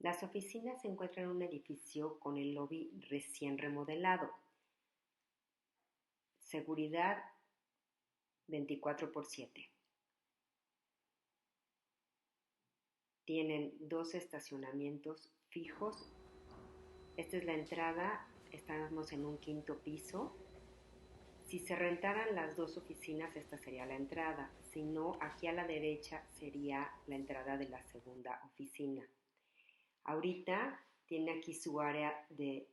Las oficinas se encuentran en un edificio con el lobby recién remodelado. Seguridad 24/7. Tienen dos estacionamientos fijos. Esta es la entrada. Estamos en un quinto piso. Si se rentaran las dos oficinas, esta sería la entrada. Si no, aquí a la derecha sería la entrada de la segunda oficina. Ahorita tiene aquí su área de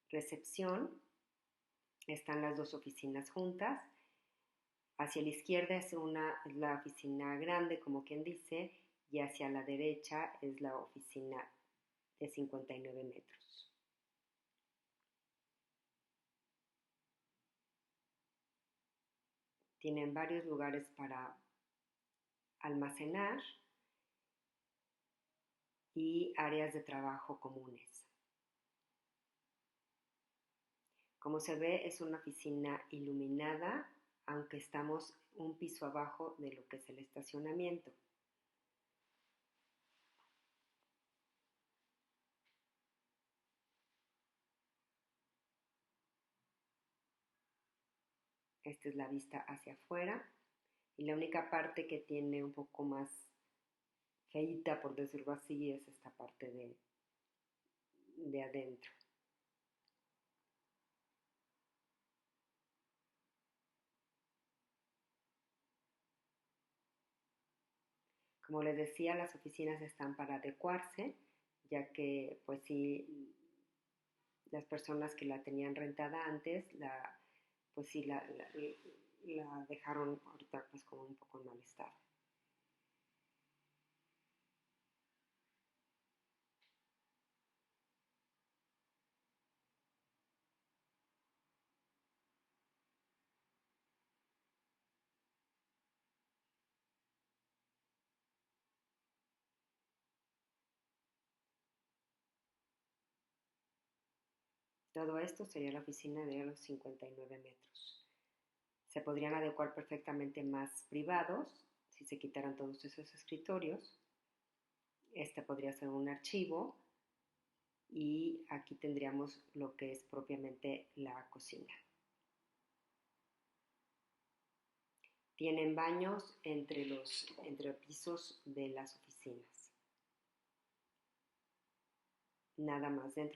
recepción. Están las dos oficinas juntas. Hacia la izquierda es la oficina grande, como quien dice, y hacia la derecha es la oficina de 59 metros. Tienen varios lugares para almacenar y áreas de trabajo comunes. Como se ve, es una oficina iluminada, aunque estamos un piso abajo de lo que es el estacionamiento. Esta es la vista hacia afuera y la única parte que tiene un poco más feita, por decirlo así, es esta parte de adentro. Como les decía, las oficinas están para adecuarse, ya que pues sí, las personas que la tenían rentada antes, pues sí, la dejaron ahorita pues como un poco en mal estado. Todo esto sería la oficina de los 59 metros. Se podrían adecuar perfectamente más privados si se quitaran todos esos escritorios. Este podría ser un archivo y aquí tendríamos lo que es propiamente la cocina. Tienen baños entre pisos de las oficinas. Nada más, en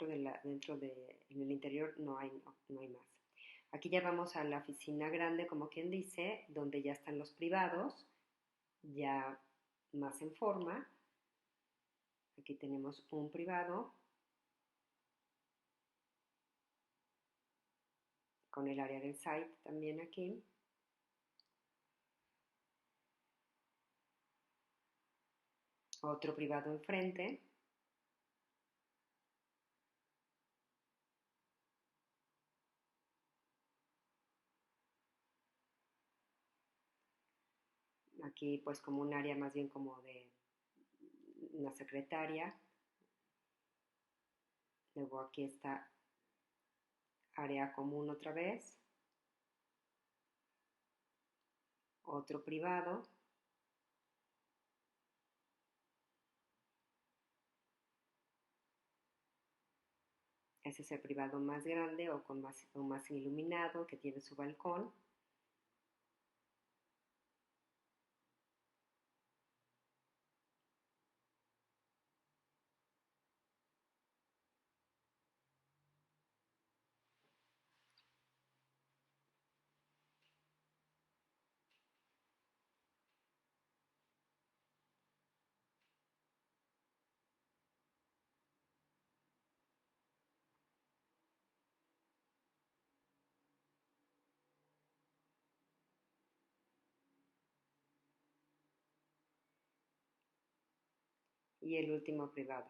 el interior no hay más. Aquí ya vamos a la oficina grande, como quien dice, donde ya están los privados, ya más en forma. Aquí tenemos un privado con el área del site también aquí. Otro privado enfrente. Aquí pues como un área más bien como de una secretaria. Luego aquí está área común otra vez. Otro privado. Ese es el privado más grande o más iluminado que tiene su balcón. Y el último privado.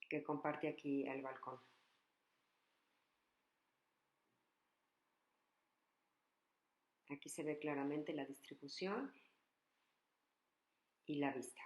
Que comparte aquí el balcón. Aquí se ve claramente la distribución y la vista.